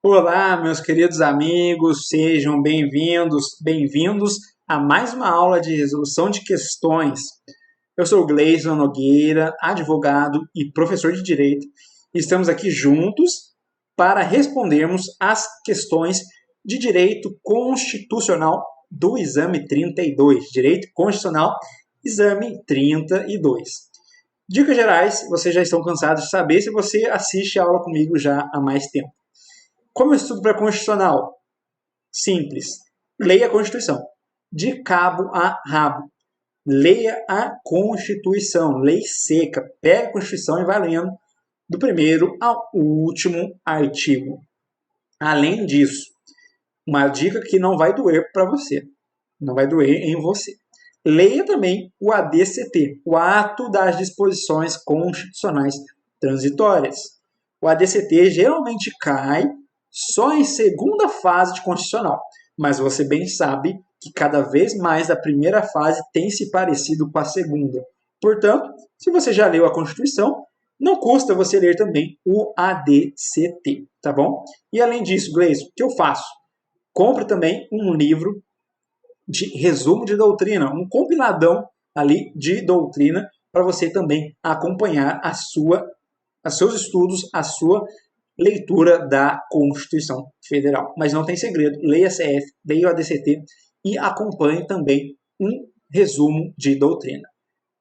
Olá, meus queridos amigos, sejam bem-vindos a mais uma aula de resolução de questões. Eu sou o Gleison Nogueira, advogado e professor de Direito, e estamos aqui juntos para respondermos as questões de Direito Constitucional do exame 32. Direito Constitucional, exame 32. Dicas gerais, vocês já estão cansados de saber se você assiste a aula comigo já há mais tempo. Como eu estudo para constitucional? Simples. Leia a Constituição. De cabo a rabo. Leia a Constituição. Lei seca. Pega a Constituição e vai lendo do primeiro ao último artigo. Além disso, uma dica que não vai doer para você. Não vai doer em você. Leia também o ADCT, o Ato das Disposições Constitucionais Transitórias. O ADCT geralmente cai só em segunda fase de constitucional, mas você bem sabe que cada vez mais a primeira fase tem se parecido com a segunda. Portanto, se você já leu a Constituição, não custa você ler também o ADCT, tá bom? E além disso, Gleison, o que eu faço? Compre também um livro de resumo de doutrina, um compiladão ali de doutrina para você também acompanhar os seus estudos, a sua leitura da Constituição Federal. Mas não tem segredo, leia a CF, leia o ADCT e acompanhe também um resumo de doutrina.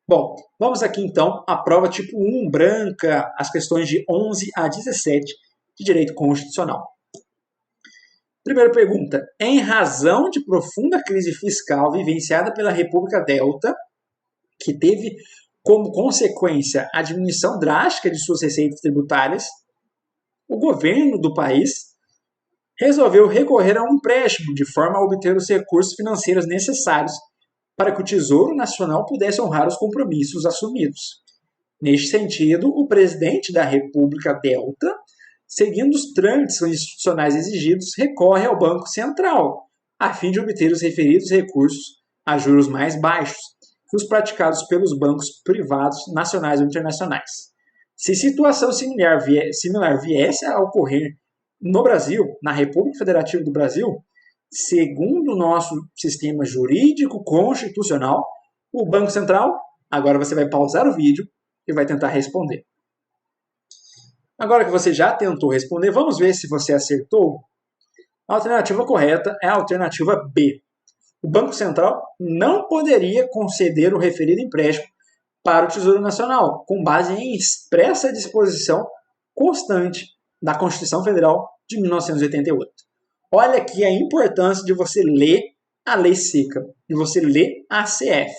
Bom, vamos aqui então à prova tipo 1, branca, as questões de 11 a 17 de Direito Constitucional. Primeira pergunta. Em razão de profunda crise fiscal vivenciada pela República Delta, que teve como consequência a diminuição drástica de suas receitas tributárias, o governo do país resolveu recorrer a um empréstimo de forma a obter os recursos financeiros necessários para que o Tesouro Nacional pudesse honrar os compromissos assumidos. Neste sentido, o presidente da República Delta, seguindo os trâmites institucionais exigidos, recorre ao Banco Central, a fim de obter os referidos recursos a juros mais baixos que os praticados pelos bancos privados nacionais ou internacionais. Se situação similar viesse a ocorrer no Brasil, na República Federativa do Brasil, segundo o nosso sistema jurídico constitucional, o Banco Central, agora você vai pausar o vídeo e vai tentar responder. Agora que você já tentou responder, vamos ver se você acertou. A alternativa correta é a alternativa B. O Banco Central não poderia conceder o referido empréstimo para o Tesouro Nacional, com base em expressa disposição constante da Constituição Federal de 1988. Olha aqui a importância de você ler a lei seca, de você ler a CF.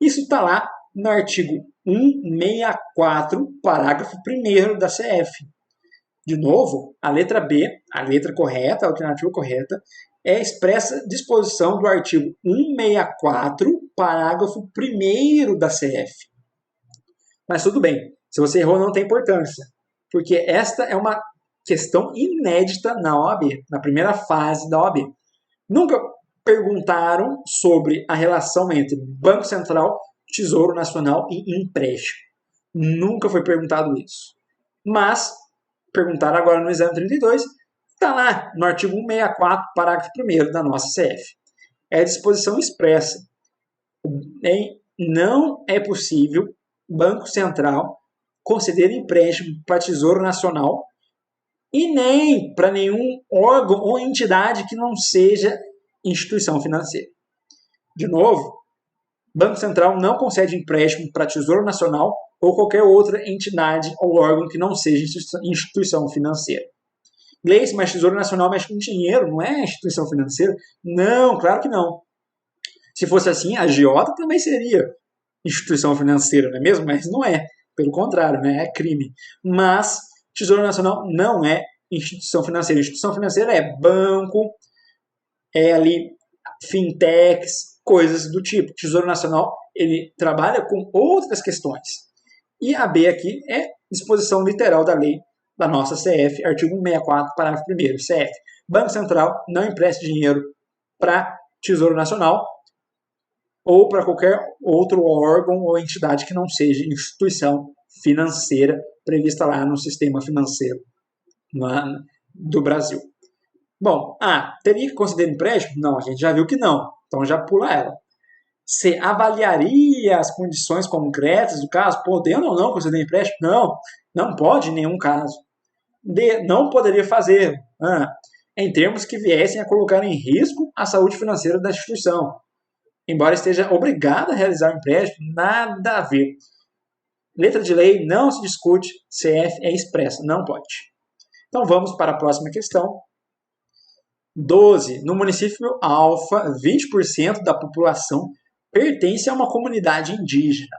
Isso está lá no artigo 164, parágrafo 1º da CF. De novo, a letra B, a letra correta, a alternativa correta, é a expressa disposição do artigo 164, parágrafo 1º da CF. Mas tudo bem, se você errou não tem importância, porque esta é uma questão inédita na OAB, na primeira fase da OAB. Nunca perguntaram sobre a relação entre Banco Central, Tesouro Nacional e empréstimo. Nunca foi perguntado isso. Mas perguntaram agora no exame 32, está lá no artigo 164, parágrafo 1º da nossa CF. É a disposição expressa. Não é possível Banco Central conceder empréstimo para Tesouro Nacional e nem para nenhum órgão ou entidade que não seja instituição financeira. De novo, Banco Central não concede empréstimo para Tesouro Nacional ou qualquer outra entidade ou órgão que não seja instituição financeira. Gleice, mas Tesouro Nacional mexe com dinheiro, não é instituição financeira? Não, claro que não. Se fosse assim, a agiota também seria instituição financeira, não é mesmo? Mas não é. Pelo contrário, né? É crime. Mas Tesouro Nacional não é instituição financeira. Instituição financeira é banco, é ali fintechs, coisas do tipo. Tesouro Nacional, ele trabalha com outras questões. E a B aqui é disposição literal da lei da nossa CF, artigo 164, parágrafo 1º, CF. Banco Central não empresta dinheiro para Tesouro Nacional ou para qualquer outro órgão ou entidade que não seja instituição financeira prevista lá no sistema financeiro, do Brasil. Bom, teria que conceder empréstimo? Não, a gente já viu que não. Então já pula ela. Você avaliaria as condições concretas do caso, podendo ou não conceder empréstimo? Não, não pode em nenhum caso. D, não poderia fazer, em termos que viessem a colocar em risco a saúde financeira da instituição. Embora esteja obrigado a realizar o empréstimo, nada a ver. Letra de lei não se discute, CF é expressa, não pode. Então vamos para a próxima questão. 12. No município Alfa, 20% da população pertence a uma comunidade indígena.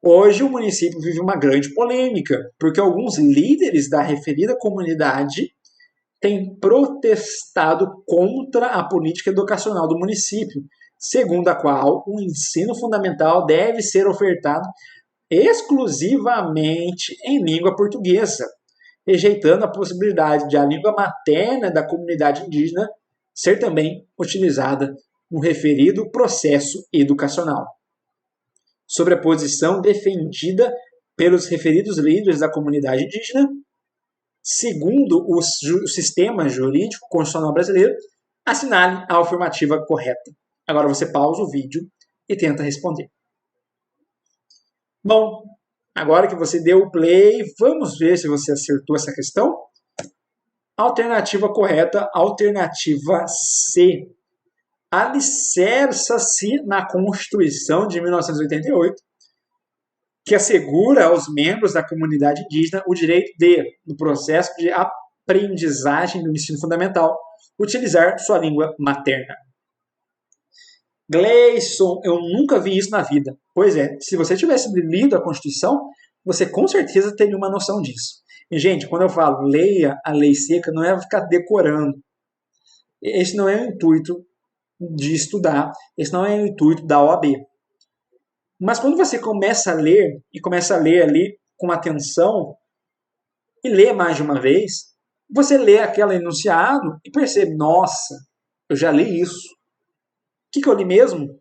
Hoje o município vive uma grande polêmica, porque alguns líderes da referida comunidade têm protestado contra a política educacional do município, segundo a qual o ensino fundamental deve ser ofertado exclusivamente em língua portuguesa, rejeitando a possibilidade de a língua materna da comunidade indígena ser também utilizada no referido processo educacional. Sobre a posição defendida pelos referidos líderes da comunidade indígena, segundo o sistema jurídico constitucional brasileiro, assinale a afirmativa correta. Agora você pausa o vídeo e tenta responder. Bom, agora que você deu o play, vamos ver se você acertou essa questão. Alternativa correta, alternativa C. Alicerça-se na Constituição de 1988, que assegura aos membros da comunidade indígena o direito de, no processo de aprendizagem do ensino fundamental, utilizar sua língua materna. Gleison, eu nunca vi isso na vida. Pois é, se você tivesse lido a Constituição, você com certeza teria uma noção disso. E, gente, quando eu falo leia a lei seca, não é ficar decorando. Esse não é o intuito de estudar, esse não é o intuito da OAB. Mas quando você começa a ler, e começa a ler ali com atenção, e lê mais de uma vez, você lê aquele enunciado e percebe, nossa, eu já li isso. O que eu li mesmo?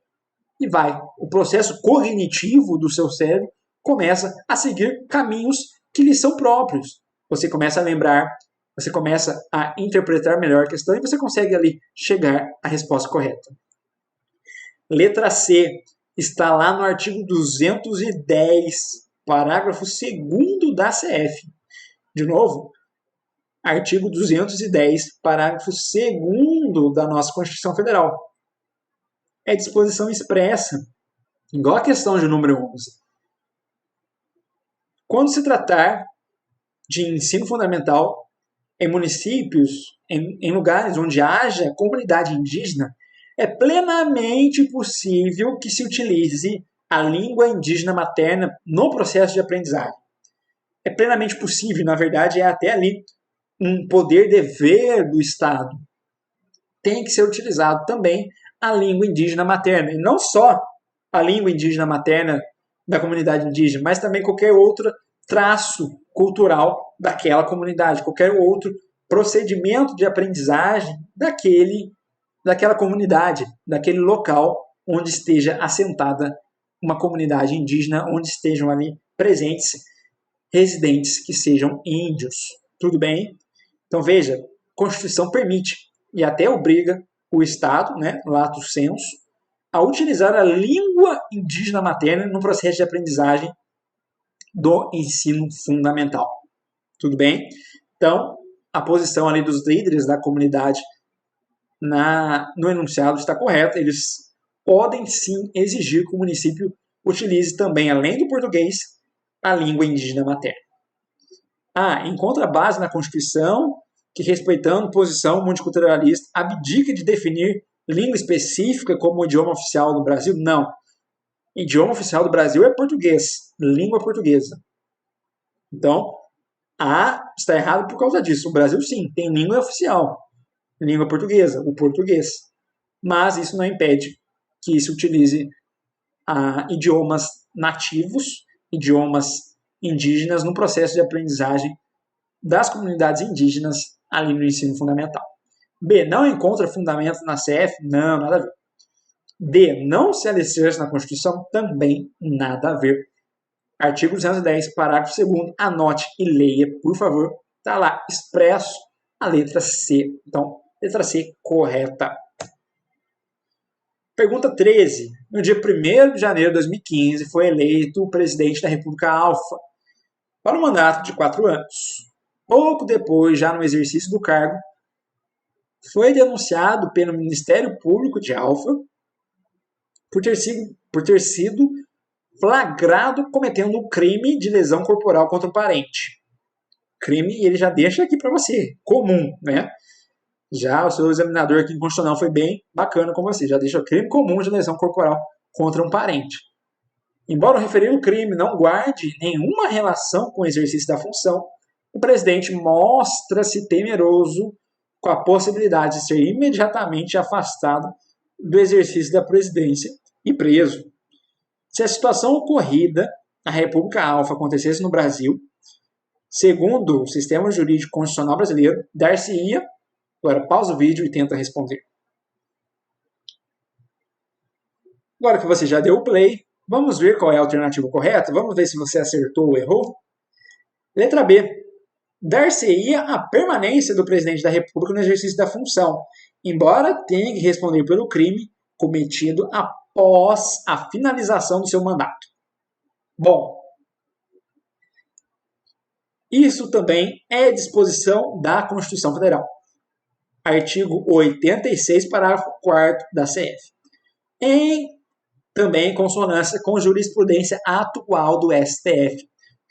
E vai. O processo cognitivo do seu cérebro começa a seguir caminhos que lhe são próprios. Você começa a lembrar, você começa a interpretar melhor a questão e você consegue ali chegar à resposta correta. Letra C está lá no artigo 210, parágrafo 2º da CF. De novo, artigo 210, parágrafo 2º da nossa Constituição Federal. É disposição expressa, igual a questão de número 11. Quando se tratar de ensino fundamental em municípios, em lugares onde haja comunidade indígena, é plenamente possível que se utilize a língua indígena materna no processo de aprendizagem. É plenamente possível, na verdade, é até ali um poder-dever do Estado. Tem que ser utilizado também a língua indígena materna. E não só a língua indígena materna da comunidade indígena, mas também qualquer outro traço cultural daquela comunidade, qualquer outro procedimento de aprendizagem daquela comunidade, daquele local onde esteja assentada uma comunidade indígena, onde estejam ali presentes residentes que sejam índios. Tudo bem? Então veja, a Constituição permite e até obriga o Estado, lato sensu, a utilizar a língua indígena materna no processo de aprendizagem do ensino fundamental. Tudo bem? Então, a posição ali dos líderes da comunidade no enunciado está correta. Eles podem sim exigir que o município utilize também, além do português, a língua indígena materna. Encontra base na Constituição que, respeitando posição multiculturalista, abdica de definir língua específica como idioma oficial do Brasil? Não. Idioma oficial do Brasil é português, língua portuguesa. Então, está errado por causa disso. O Brasil, sim, tem língua oficial, língua portuguesa, o português. Mas isso não impede que se utilize idiomas nativos, idiomas indígenas no processo de aprendizagem das comunidades indígenas ali no ensino fundamental. B. Não encontra fundamento na CF? Não, nada a ver. D. Não se alicerça na Constituição? Também nada a ver. Artigo 210, parágrafo 2º, anote e leia, por favor. Está lá, expresso a letra C. Então, letra C correta. Pergunta 13. No dia 1º de janeiro de 2015, foi eleito o presidente da República Alfa para um mandato de 4 anos. Pouco depois, já no exercício do cargo, foi denunciado pelo Ministério Público de Alfa por ter sido flagrado cometendo um crime de lesão corporal contra um parente. Crime, ele já deixa aqui para você, comum, né? Já o seu examinador aqui em Constitucional foi bem bacana com você, já deixa crime comum de lesão corporal contra um parente. Embora o referido crime não guarde nenhuma relação com o exercício da função, o presidente mostra-se temeroso com a possibilidade de ser imediatamente afastado do exercício da presidência e preso. Se a situação ocorrida na República Alfa acontecesse no Brasil, segundo o sistema jurídico constitucional brasileiro, dar-se-ia. Agora pausa o vídeo e tenta responder. Agora que você já deu o play, vamos ver qual é a alternativa correta? Vamos ver se você acertou ou errou? Letra B. Dar-se-ia a permanência do presidente da República no exercício da função, embora tenha que responder pelo crime cometido após a finalização do seu mandato. Bom, isso também é disposição da Constituição Federal. Artigo 86, parágrafo 4º da CF. Também em consonância com jurisprudência atual do STF,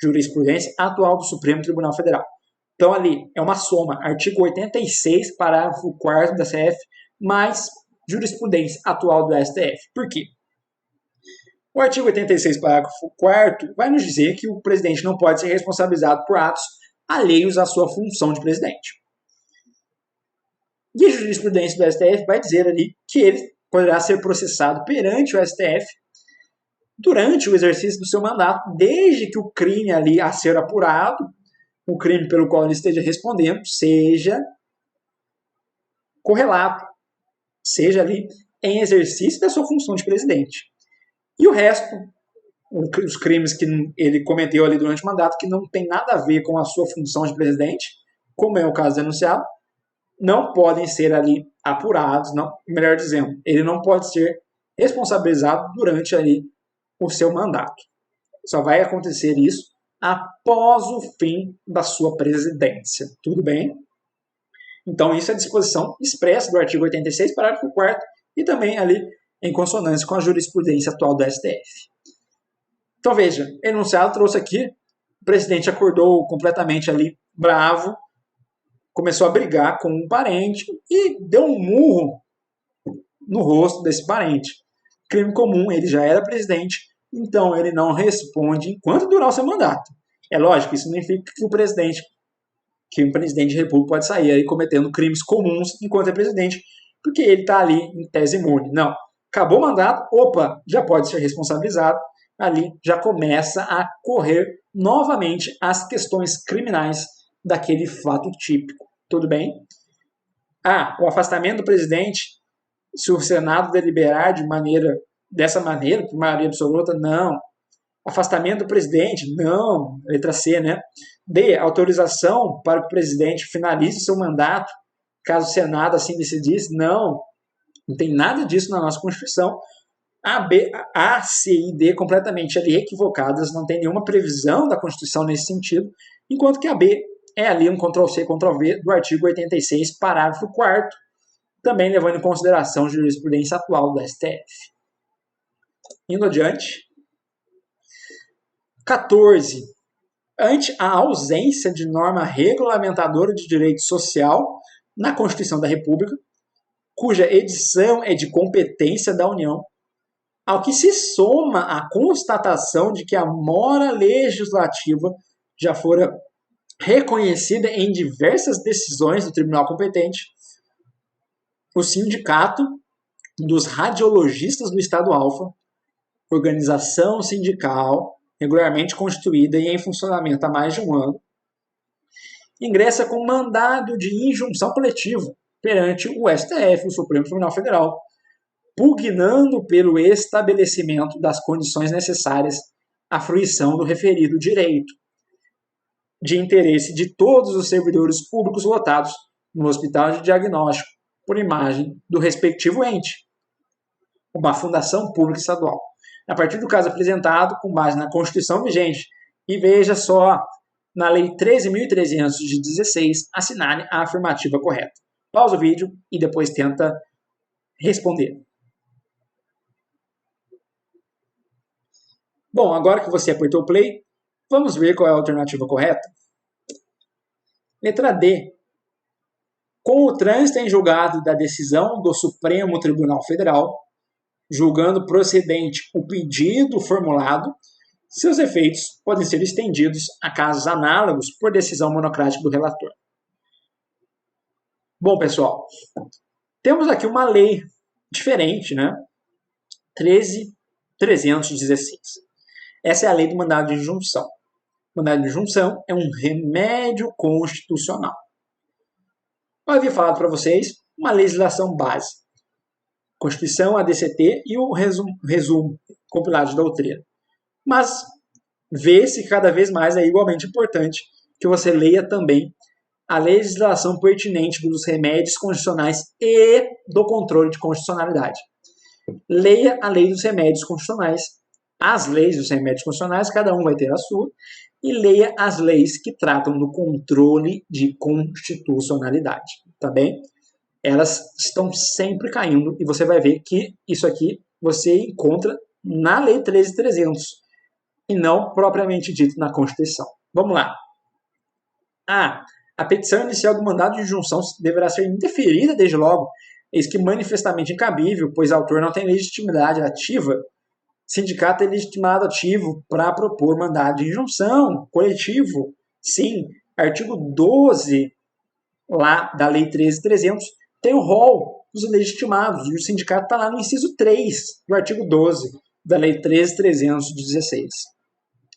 jurisprudência atual do Supremo Tribunal Federal. Então, ali é uma soma, artigo 86, parágrafo 4º da CF, mais jurisprudência atual do STF. Por quê? O artigo 86, parágrafo 4º vai nos dizer que o presidente não pode ser responsabilizado por atos alheios à sua função de presidente. E a jurisprudência do STF vai dizer ali que ele poderá ser processado perante o STF durante o exercício do seu mandato, desde que o crime ali a ser apurado, o crime pelo qual ele esteja respondendo, seja correlato, seja ali em exercício da sua função de presidente. E o resto, os crimes que ele cometeu ali durante o mandato, que não tem nada a ver com a sua função de presidente, como é o caso denunciado, não podem ser ali apurados, não, melhor dizendo, ele não pode ser responsabilizado durante ali o seu mandato. Só vai acontecer isso após o fim da sua presidência. Tudo bem? Então, isso é a disposição expressa do artigo 86, parágrafo 4º, e também ali em consonância com a jurisprudência atual do STF. Então, veja, o enunciado trouxe aqui, o presidente acordou completamente ali bravo, começou a brigar com um parente e deu um murro no rosto desse parente. Crime comum, ele já era presidente, então ele não responde enquanto durar o seu mandato. É lógico, isso significa que um presidente de república pode sair aí cometendo crimes comuns enquanto é presidente, porque ele está ali em tese imune. Não, acabou o mandato, opa, já pode ser responsabilizado, ali já começa a correr novamente as questões criminais daquele fato típico. Tudo bem? O afastamento do presidente, se o Senado deliberar dessa maneira, por maioria absoluta, não. Afastamento do presidente, não. Letra C, né? D, autorização para que o presidente finalize seu mandato, caso o Senado assim decidisse, não. Não tem nada disso na nossa Constituição. A, C e D completamente ali equivocadas, não tem nenhuma previsão da Constituição nesse sentido, enquanto que a B é ali um Ctrl+C, Ctrl+V do artigo 86, parágrafo 4º, também levando em consideração a jurisprudência atual do STF. Indo adiante. 14. Ante a ausência de norma regulamentadora de direito social na Constituição da República, cuja edição é de competência da União, ao que se soma a constatação de que a mora legislativa já fora reconhecida em diversas decisões do tribunal competente, o Sindicato dos Radiologistas do Estado Alfa, organização sindical regularmente constituída e em funcionamento há mais de um ano, ingressa com mandado de injunção coletivo perante o STF, o Supremo Tribunal Federal, pugnando pelo estabelecimento das condições necessárias à fruição do referido direito, de interesse de todos os servidores públicos lotados no hospital de diagnóstico por imagem do respectivo ente, uma fundação pública estadual. A partir do caso apresentado, com base na Constituição vigente, e veja só, na Lei 13.300 de 16, assinale a afirmativa correta. Pausa o vídeo e depois tenta responder. Bom, agora que você apertou o play, vamos ver qual é a alternativa correta? Letra D. Com o trânsito em julgado da decisão do Supremo Tribunal Federal, julgando procedente o pedido formulado, seus efeitos podem ser estendidos a casos análogos por decisão monocrática do relator. Bom, pessoal, temos aqui uma lei diferente, né? 13.316. Essa é a lei do mandado de injunção. O mandado de injunção é um remédio constitucional. Eu havia falado para vocês uma legislação base. Constituição, ADCT e o resumo compilado de doutrina. Mas vê-se cada vez mais, é igualmente importante que você leia também a legislação pertinente dos remédios constitucionais e do controle de constitucionalidade. Leia a lei dos remédios constitucionais, as leis dos remédios constitucionais, cada um vai ter a sua, e leia as leis que tratam do controle de constitucionalidade, tá bem? Elas estão sempre caindo e você vai ver que isso aqui você encontra na Lei 13.300 e não propriamente dito na Constituição. Vamos lá. A petição inicial do mandado de injunção deverá ser indeferida desde logo, eis que manifestamente incabível, pois o autor não tem legitimidade ativa. Sindicato é legitimado ativo para propor mandado de injunção coletivo. Sim, artigo 12 lá da Lei 13.300 tem o rol dos legitimados, e o sindicato está lá no inciso 3 do artigo 12 da Lei 13.316.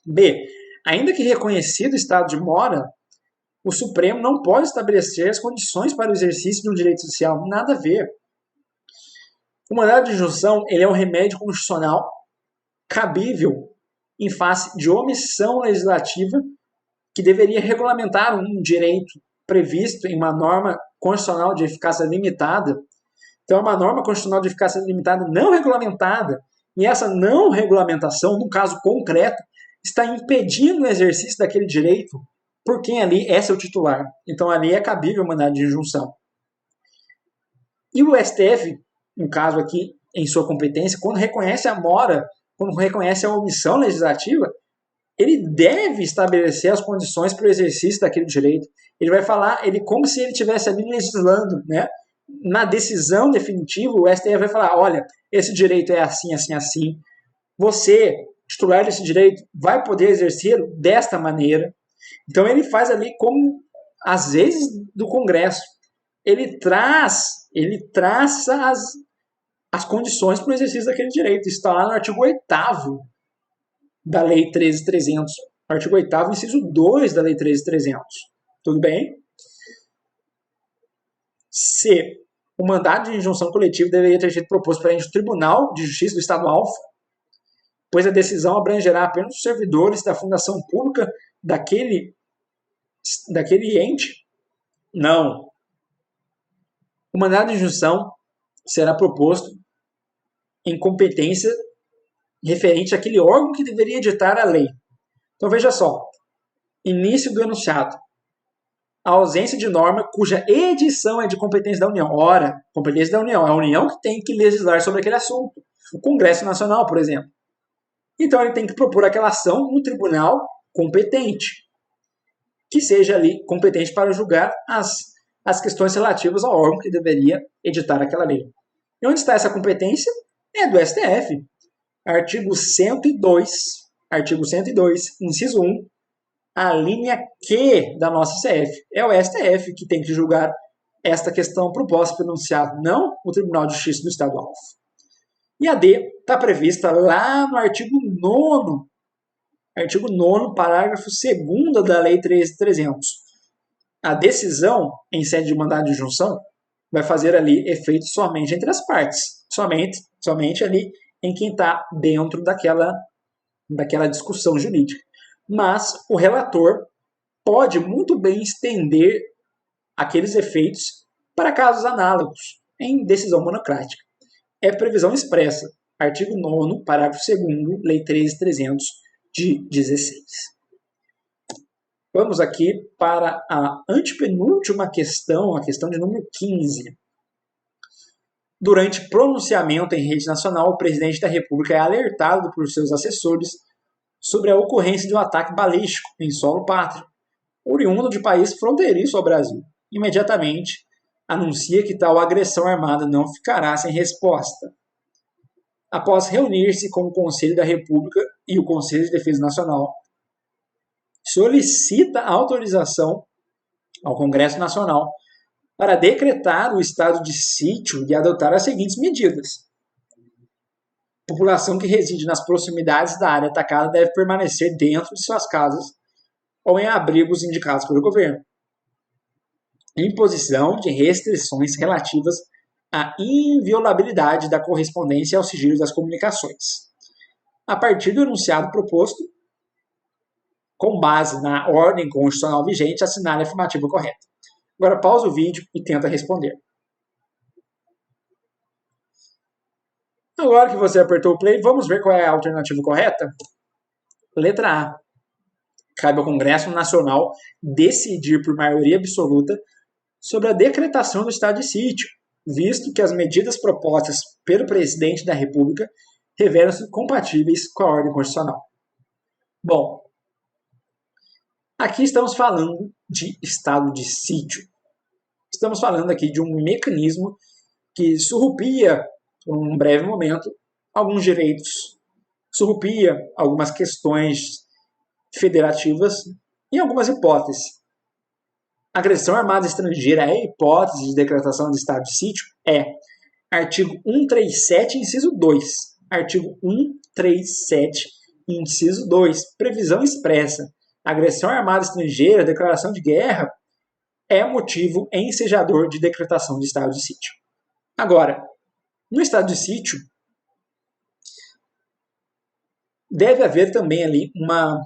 B. Ainda que reconhecido o estado de mora, o Supremo não pode estabelecer as condições para o exercício de um direito social. Nada a ver. O mandado de injunção ele é um remédio constitucional cabível em face de omissão legislativa que deveria regulamentar um direito previsto em uma norma constitucional de eficácia limitada. Então, é uma norma constitucional de eficácia limitada não regulamentada, e essa não regulamentação, no caso concreto, está impedindo o exercício daquele direito por quem ali é seu titular. Então, ali é cabível o mandado de injunção. E o STF, no caso aqui, em sua competência, quando reconhece a mora, quando reconhece a omissão legislativa, ele deve estabelecer as condições para o exercício daquele direito. Ele vai falar, como se ele estivesse ali legislando, né? Na decisão definitiva, o STF vai falar, olha, esse direito é assim, assim, assim. Você, titular desse direito, vai poder exercê-lo desta maneira. Então ele faz ali como, às vezes, do Congresso. Ele traça as condições para o exercício daquele direito. Isso está lá no artigo 8º da Lei 13.300. Artigo 8º, inciso 2 da Lei 13.300. Tudo bem? C. O mandado de injunção coletiva deveria ter sido proposto perante o Tribunal de Justiça do Estado-alvo, pois a decisão abrangerá apenas os servidores da fundação pública daquele ente. Não. O mandado de injunção será proposto em competência referente àquele órgão que deveria editar a lei. Então, veja só. Início do enunciado. A ausência de norma cuja edição é de competência da União. Ora, competência da União. É a União que tem que legislar sobre aquele assunto. O Congresso Nacional, por exemplo. Então, ele tem que propor aquela ação no tribunal competente, que seja ali competente para julgar as questões relativas ao órgão que deveria editar aquela lei. E onde está essa competência? É do STF. Artigo 102, inciso 1, a linha Q da nossa CF. É o STF que tem que julgar esta questão proposta pelo enunciado, não o Tribunal de Justiça do Estado-alvo. E a D está prevista lá no artigo 9º, parágrafo 2º da Lei 13.300. A decisão em sede de mandado de injunção vai fazer ali efeito somente entre as partes, somente ali em quem está dentro daquela discussão jurídica. Mas o relator pode muito bem estender aqueles efeitos para casos análogos em decisão monocrática. É previsão expressa. Artigo 9º, parágrafo 2º, Lei 13.300 de 16. Vamos aqui para a antepenúltima questão, a questão de número 15. Durante pronunciamento em rede nacional, o presidente da República é alertado por seus assessores sobre a ocorrência de um ataque balístico em solo pátrio, oriundo de país fronteiriço ao Brasil. Imediatamente, anuncia que tal agressão armada não ficará sem resposta. Após reunir-se com o Conselho da República e o Conselho de Defesa Nacional, solicita autorização ao Congresso Nacional para decretar o estado de sítio e adotar as seguintes medidas. A população que reside nas proximidades da área atacada deve permanecer dentro de suas casas ou em abrigos indicados pelo governo. Imposição de restrições relativas à inviolabilidade da correspondência e ao sigilo das comunicações. A partir do enunciado proposto, com base na ordem constitucional vigente, assinar a afirmativa correta. Agora pausa o vídeo e tenta responder. Agora que você apertou o play, vamos ver qual é a alternativa correta? Letra A. Cabe ao Congresso Nacional decidir por maioria absoluta sobre a decretação do estado de sítio, visto que as medidas propostas pelo presidente da República revelam-se compatíveis com a ordem constitucional. Bom, aqui estamos falando de estado de sítio. Estamos falando aqui de um mecanismo que surrupia, por um breve momento, alguns direitos, surrupia algumas questões federativas e algumas hipóteses. Agressão armada estrangeira é hipótese de decretação de estado de sítio? É. Artigo 137, inciso 2. Artigo 137, inciso 2. Previsão expressa. Agressão armada estrangeira, declaração de guerra, é motivo ensejador de decretação de estado de sítio. Agora, no estado de sítio, deve haver também ali uma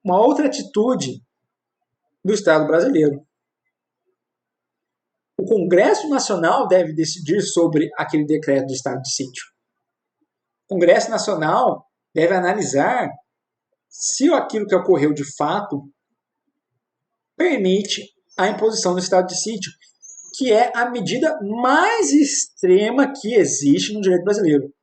outra atitude do Estado brasileiro. O Congresso Nacional deve decidir sobre aquele decreto de estado de sítio. O Congresso Nacional deve analisar se aquilo que ocorreu de fato permite a imposição do estado de sítio, que é a medida mais extrema que existe no direito brasileiro.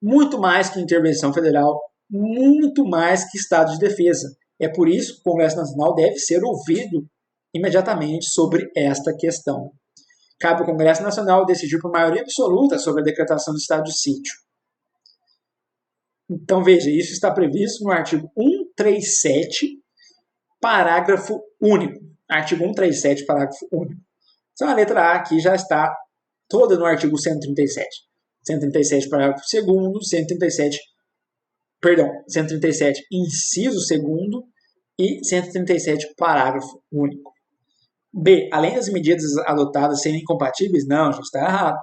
Muito mais que intervenção federal, muito mais que estado de defesa. É por isso que o Congresso Nacional deve ser ouvido imediatamente sobre esta questão. Cabe ao Congresso Nacional decidir por maioria absoluta sobre a decretação do estado de sítio. Então, veja, isso está previsto no artigo 137, parágrafo único. Artigo 137, parágrafo único. Então, a letra A aqui já está toda no artigo 137. 137, parágrafo 2º, 137, inciso 2º e 137, parágrafo único. B. Além das medidas adotadas serem incompatíveis, não, já está errado.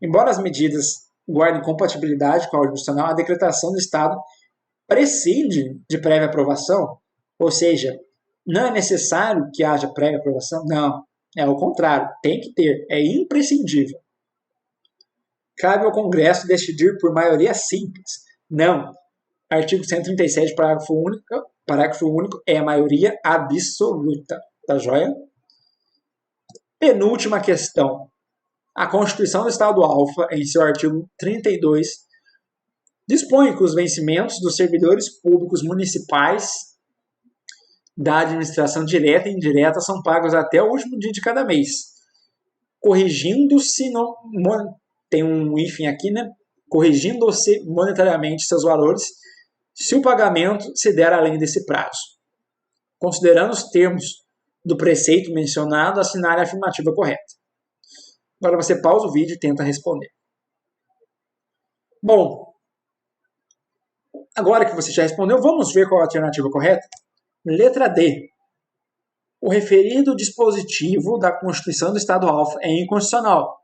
Embora as medidas guardem compatibilidade com a ordem constitucional, a decretação do Estado prescinde de prévia aprovação, ou seja, não é necessário que haja prévia aprovação? Não, é o contrário, tem que ter, é imprescindível. Cabe ao Congresso decidir por maioria simples? Não. Artigo 137, parágrafo único é a maioria absoluta. Tá joia? Penúltima questão. A Constituição do Estado Alfa, em seu artigo 32, dispõe que os vencimentos dos servidores públicos municipais da administração direta e indireta são pagos até o último dia de cada mês, corrigindo-se, tem um hífen aqui, né? Corrigindo-se monetariamente seus valores, se o pagamento se der além desse prazo. Considerando os termos do preceito mencionado, assinar a afirmativa correta. Agora você pausa o vídeo e tenta responder. Bom, agora que você já respondeu, vamos ver qual é a alternativa correta? Letra D. O referido dispositivo da Constituição do Estado Alfa é inconstitucional,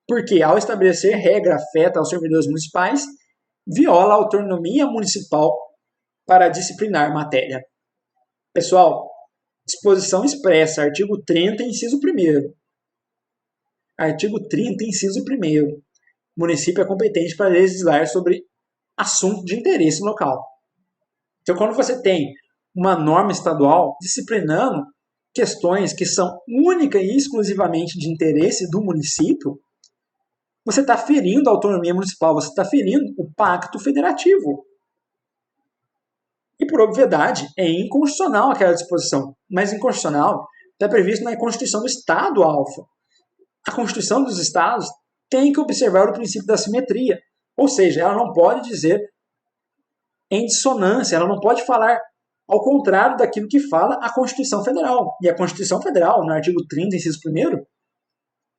porque, ao estabelecer regra afeta aos servidores municipais, viola a autonomia municipal para disciplinar matéria. Pessoal, Disposição expressa, artigo 30, inciso 1º. Artigo 30, inciso 1º. O município é competente para legislar sobre assunto de interesse local. Então, quando você tem uma norma estadual disciplinando questões que são única e exclusivamente de interesse do município, você está ferindo a autonomia municipal, você está ferindo o pacto federativo. E, por obviedade, é inconstitucional aquela disposição. Mas inconstitucional está previsto na Constituição do Estado Alfa. A Constituição dos Estados tem que observar o princípio da simetria. Ou seja, ela não pode dizer em dissonância, ela não pode falar ao contrário daquilo que fala a Constituição Federal. E a Constituição Federal, no artigo 30, inciso 1º,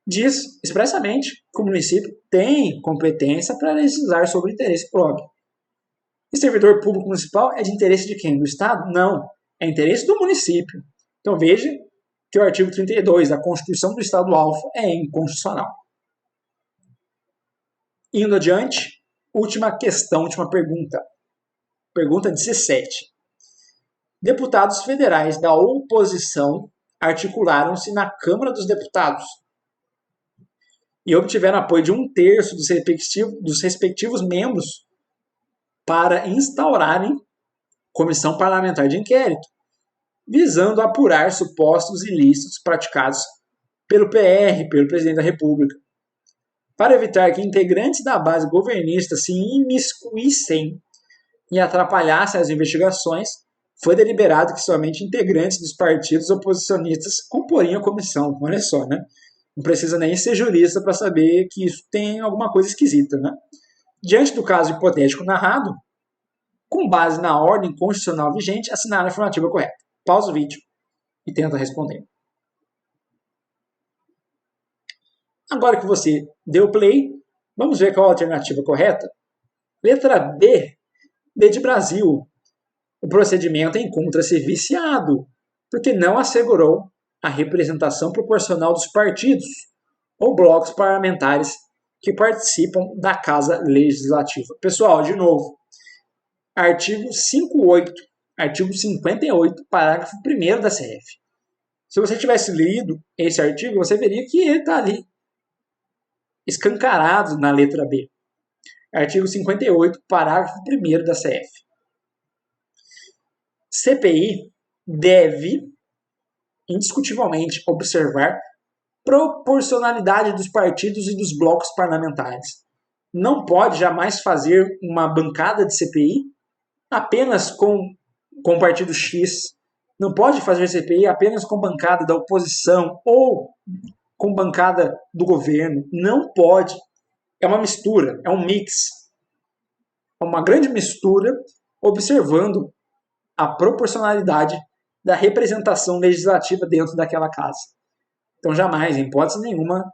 diz expressamente que o município tem competência para legislar sobre o interesse próprio. E servidor público municipal é de interesse de quem? Do Estado? Não. É interesse do município. Então veja que o artigo 32 da Constituição do Estado Alfa é inconstitucional. Indo adiante, última questão, última pergunta. Pergunta 17. Deputados federais da oposição articularam-se na Câmara dos Deputados e obtiveram apoio de 1/3 dos respectivos membros para instaurarem comissão parlamentar de inquérito, visando apurar supostos ilícitos praticados pelo PR, pelo presidente da República. Para evitar que integrantes da base governista se imiscuíssem e atrapalhassem as investigações, foi deliberado que somente integrantes dos partidos oposicionistas comporiam a comissão. Olha só, né? Não precisa nem ser jurista para saber que isso tem alguma coisa esquisita, né? Diante do caso hipotético narrado, com base na ordem constitucional vigente, assinaram a afirmativa correta. Pausa o vídeo e tenta responder. Agora que você deu play, vamos ver qual a alternativa correta? Letra B, B de Brasil. O procedimento encontra-se viciado, porque não assegurou a representação proporcional dos partidos ou blocos parlamentares que participam da Casa Legislativa. Pessoal, de novo, artigo 58, artigo 58, parágrafo 1º da CF. Se você tivesse lido esse artigo, você veria que ele está ali, escancarado na letra B. Artigo 58, parágrafo 1º da CF. CPI deve, indiscutivelmente, observar proporcionalidade dos partidos e dos blocos parlamentares. Não pode jamais fazer uma bancada de CPI apenas com partido X. Não pode fazer CPI apenas com bancada da oposição ou com bancada do governo. Não pode. É uma mistura, é um mix. É uma grande mistura observando a proporcionalidade da representação legislativa dentro daquela casa. Então, jamais, em hipótese nenhuma,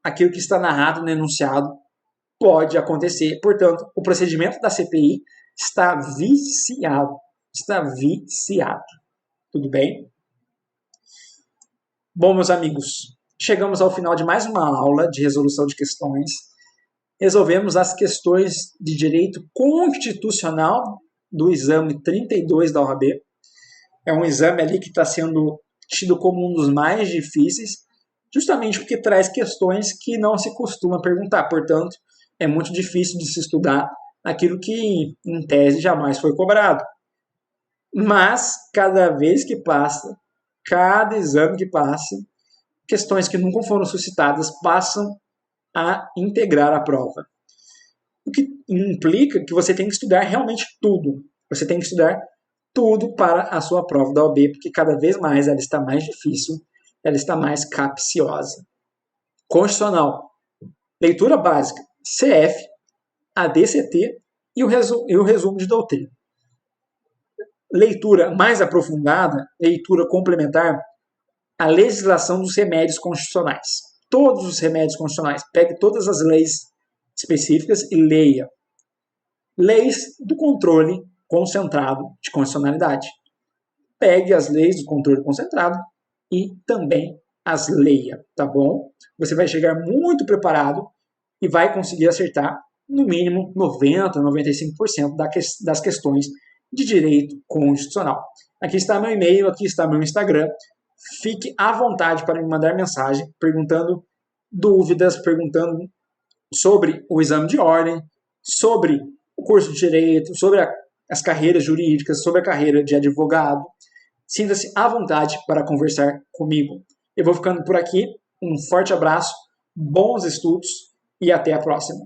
aquilo que está narrado no enunciado pode acontecer. Portanto, o procedimento da CPI está viciado. Está viciado. Tudo bem? Bom, meus amigos, chegamos ao final de mais uma aula de resolução de questões. Resolvemos as questões de direito constitucional do exame 32 da OAB. É um exame ali que está sendo tido como um dos mais difíceis, justamente porque traz questões que não se costuma perguntar. Portanto, é muito difícil de se estudar aquilo que, em tese, jamais foi cobrado. Mas, cada vez que passa, cada exame que passa, questões que nunca foram suscitadas passam a integrar a prova. O que implica que você tem que estudar realmente tudo. Você tem que estudar tudo para a sua prova da OAB, porque cada vez mais ela está mais difícil, ela está mais capciosa. Constitucional. Leitura básica. CF, ADCT e o resumo de doutrina. Leitura mais aprofundada, leitura complementar, a legislação dos remédios constitucionais. Todos os remédios constitucionais. Pegue todas as leis específicas e leia. Leis do controle concentrado de constitucionalidade. Pegue as leis do controle concentrado e também as leia, tá bom? Você vai chegar muito preparado e vai conseguir acertar no mínimo 90%, 95% das questões de direito constitucional. Aqui está meu e-mail, aqui está meu Instagram. Fique à vontade para me mandar mensagem perguntando dúvidas, perguntando sobre o exame de ordem, sobre o curso de direito, sobre as carreiras jurídicas, sobre a carreira de advogado. Sinta-se à vontade para conversar comigo. Eu vou ficando por aqui. Um forte abraço, bons estudos e até a próxima.